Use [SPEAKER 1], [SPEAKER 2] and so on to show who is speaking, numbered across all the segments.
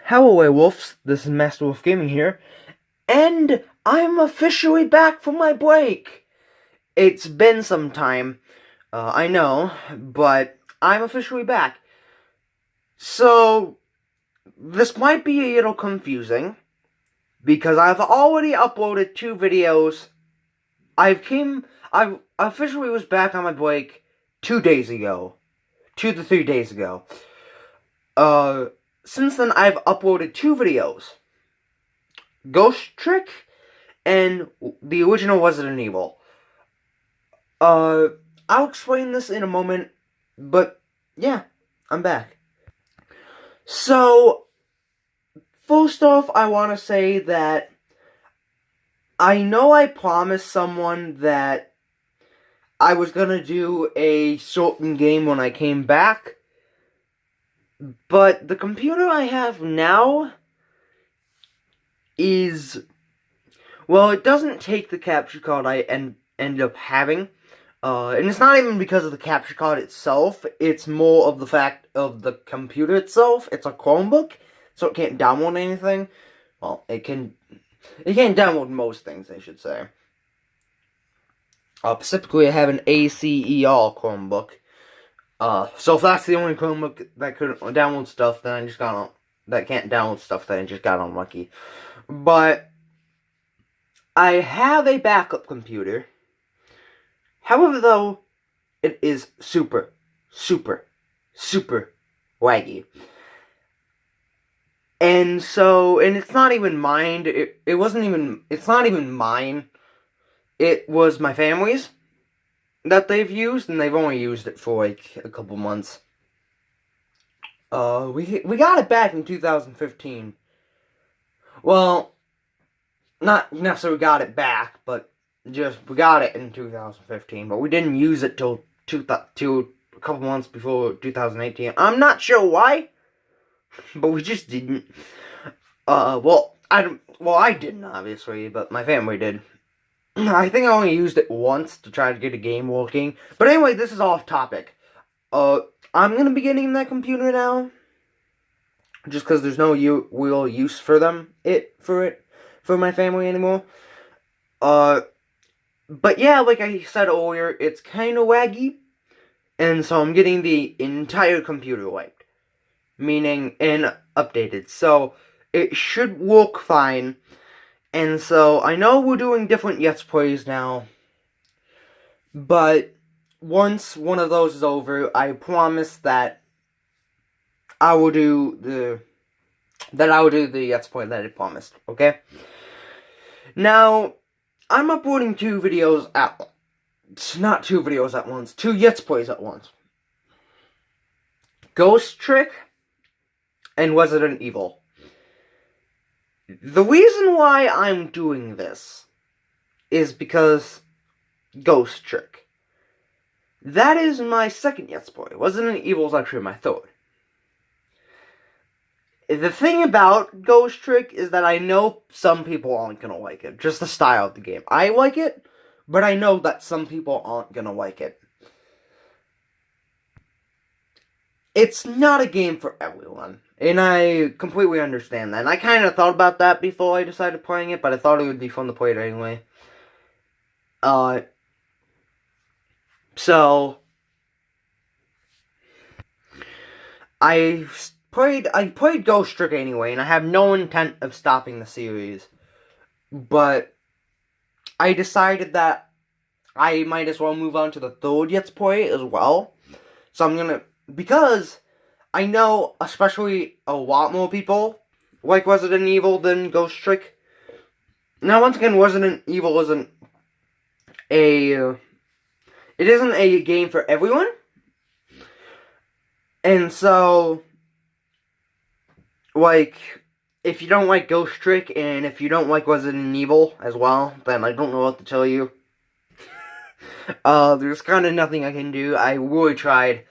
[SPEAKER 1] Hello, Werewolves. This is Master Wolf Gaming here, and I'm officially back from my break. It's been some time, I know, but I'm officially back. So, this might be a little confusing, because I've already uploaded 2 videos. I officially was back on my break 2 days ago. 2 to 3 days ago. Since then, I've uploaded 2 videos. Ghost Trick and the original Resident Evil. I'll explain this in a moment, but yeah, I'm back. So, first off, I want to say that I know I promised someone that I was gonna do a certain game when I came back, but the computer I have now is, well, it doesn't take the capture card I ended up having. And it's not even because of the capture card itself, it's more of the fact of the computer itself. It's a Chromebook, so it can't download anything. Well, it can't download most things, I should say. Specifically, I have an ACER Chromebook. So if that's the only Chromebook that could download stuff, then I just got that can't download stuff, then I just got unlucky. But I have a backup computer. However, though, it is super laggy. And so, and it's not even mine. It's not even mine. It was my family's that they've used, and they've only used it for like a couple months. We got it back in 2015. Well, not necessarily got it back, but just we got it in 2015, but we didn't use it till a couple months before 2018. I'm not sure why, but we just didn't. I didn't, obviously, but my family did. I think I only used it once to try to get a game working. But anyway, this is off topic. I'm gonna be getting that computer now, just because there's no real use for for my family anymore. But yeah, like I said earlier, it's kind of laggy, and so I'm getting the entire computer wiped, meaning updated. So it should work fine. And so I know we're doing different Let's Plays now, but once one of those is over, I promise that I will do the Let's Play that I promised. Okay. Now, I'm uploading 2 videos at once. Not 2 videos at once. 2 Let's Plays at once. Ghost Trick and Resident Evil. The reason why I'm doing this is because Ghost Trick. That is my second Let's Play. Resident Evil is actually my third. The thing about Ghost Trick is that I know some people aren't gonna like it. Just the style of the game. I like it, but I know that some people aren't gonna like it. It's not a game for everyone. And I completely understand that. And I kind of thought about that before I decided playing it, but I thought it would be fun to play it anyway. So I played Ghost Trick anyway, and I have no intent of stopping the series. But I decided that I might as well move on to the third Let's Play as well. So I'm gonna, because I know especially a lot more people like Resident Evil than Ghost Trick. Now, once again, Resident Evil isn't a game for everyone. And so, like, if you don't like Ghost Trick, and if you don't like Resident Evil as well, then I don't know what to tell you. There's kind of nothing I can do. I really tried.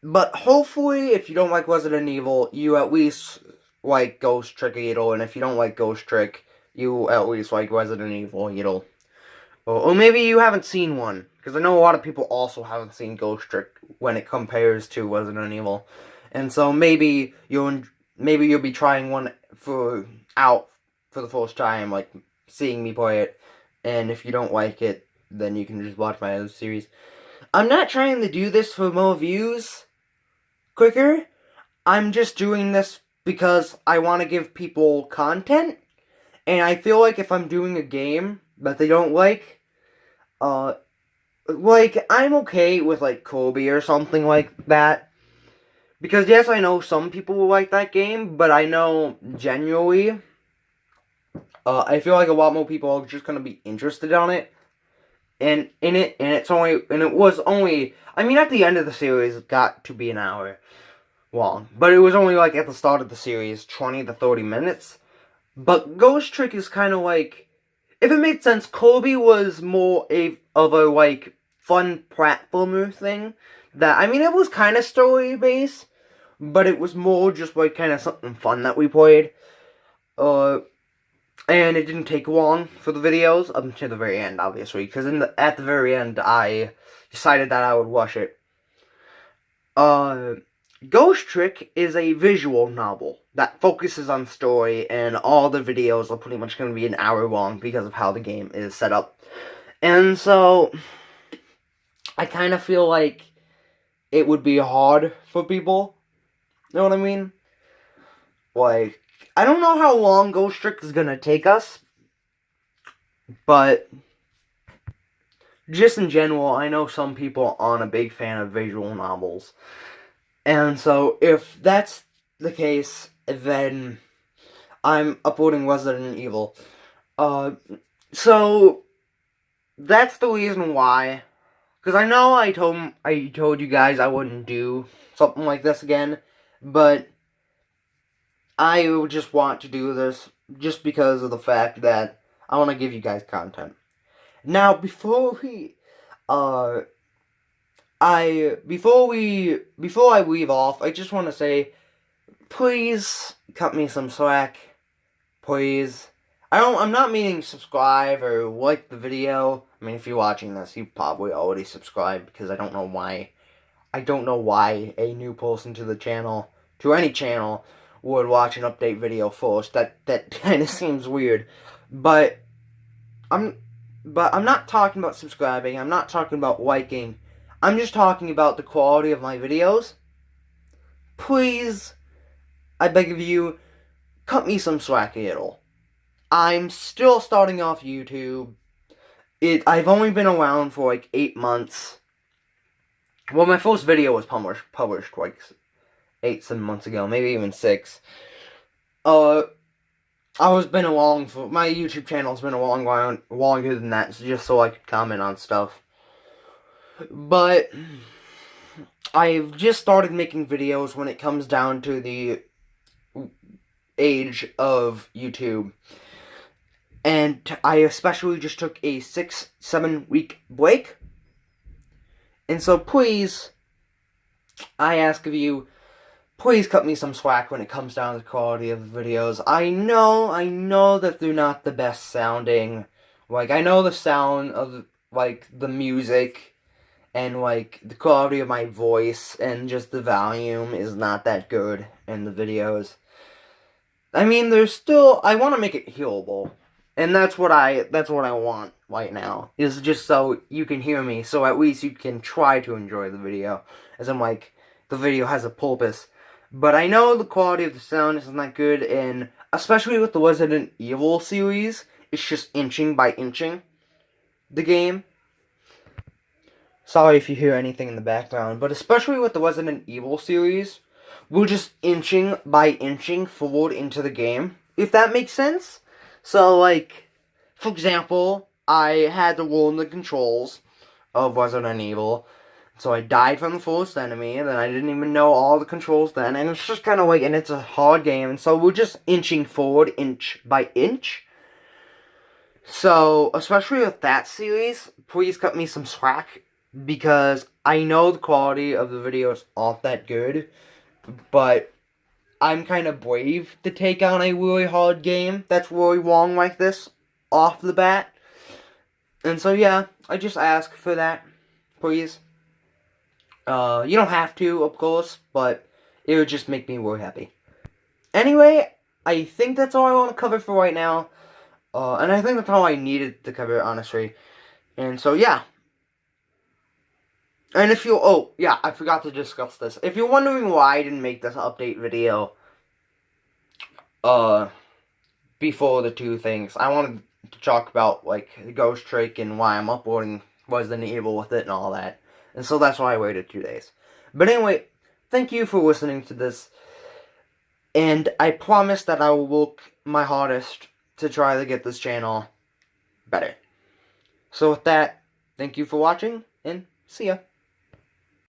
[SPEAKER 1] But hopefully, if you don't like Resident Evil, you at least like Ghost Trick a little, and if you don't like Ghost Trick, you at least like Resident Evil a little. Or maybe you haven't seen one, because I know a lot of people also haven't seen Ghost Trick when it compares to Resident Evil. and so maybe you'll be trying one for the first time, like seeing me play it, and if you don't like it, then you can just watch my other series. I'm not trying to do this for more views quicker. I'm just doing this because I want to give people content, and I feel like if I'm doing a game that they don't like, I'm okay with like Kirby or something like that. Because yes, I know some people will like that game, but I know genuinely, I feel like a lot more people are just gonna be interested on it. And it was only, I mean, at the end of the series, it got to be an hour long. But it was only like at the start of the series, 20 to 30 minutes. But Ghost Trick is kind of like, if it made sense, Kirby was more of a like fun platformer thing. That, I mean, it was kind of story based, but it was more just like kind of something fun that we played. And it didn't take long for the videos up until the very end, obviously, because at the very end I decided that I would watch it. Ghost Trick is a visual novel that focuses on story, and all the videos are pretty much going to be an hour long because of how the game is set up. And so, I kind of feel like it would be hard for people. You know what I mean? Like, I don't know how long Ghost Trick is going to take us, but just in general, I know some people aren't a big fan of visual novels. And so, if that's the case, then I'm uploading Resident Evil. So, that's the reason why. Because I know I told you guys I wouldn't do something like this again, but I just want to do this just because of the fact that I want to give you guys content. Now, before I leave off, I just want to say, please cut me some slack. Please. I'm not meaning subscribe or like the video. I mean, if you're watching this, you probably already subscribed, because I don't know why a new person to any channel, would watch an update video first. That kind of seems weird. But I'm not talking about subscribing. I'm not talking about liking. I'm just talking about the quality of my videos. Please, I beg of you, cut me some slack a little. I'm still starting off YouTube. I've only been around for like 8 months. Well, my first video was published like 7 months ago, maybe even 6. My YouTube channel's been a long while longer than that, just so I could comment on stuff. But I've just started making videos when it comes down to the age of YouTube. And I especially just took a 6-7 week break. And so please, I ask of you, please cut me some slack when it comes down to the quality of the videos. I know that they're not the best sounding. Like, I know the sound of, like, the music and, like, the quality of my voice and just the volume is not that good in the videos. I mean, I want to make it hearable. And that's what I want right now, is just so you can hear me, so at least you can try to enjoy the video. As in, like, the video has a purpose. But I know the quality of the sound isn't that good, and especially with the Resident Evil series, it's just inching by inching the game. Sorry if you hear anything in the background, but especially with the Resident Evil series, we're just inching by inching forward into the game, if that makes sense. So, like, for example, I had to learn the controls of Resident Evil. So I died from the first enemy, and then I didn't even know all the controls then, and it's just kind of like, and it's a hard game, and so we're just inching forward, inch by inch. So, especially with that series, please cut me some slack, because I know the quality of the videos aren't that good, but I'm kind of brave to take on a really hard game that's really long like this off the bat. And so, yeah, I just ask for that, please. You don't have to, of course, but it would just make me really happy. Anyway, I think that's all I want to cover for right now. And I think that's all I needed to cover, honestly. And so, yeah. And if you... Oh, yeah, I forgot to discuss this. If you're wondering why I didn't make this update video, before the two things, I wanted to talk about, like, Ghost Trick and why I'm uploading Resident Evil with it and all that. And so that's why I waited 2 days. But anyway, thank you for listening to this. And I promise that I will work my hardest to try to get this channel better. So with that, thank you for watching, and see ya.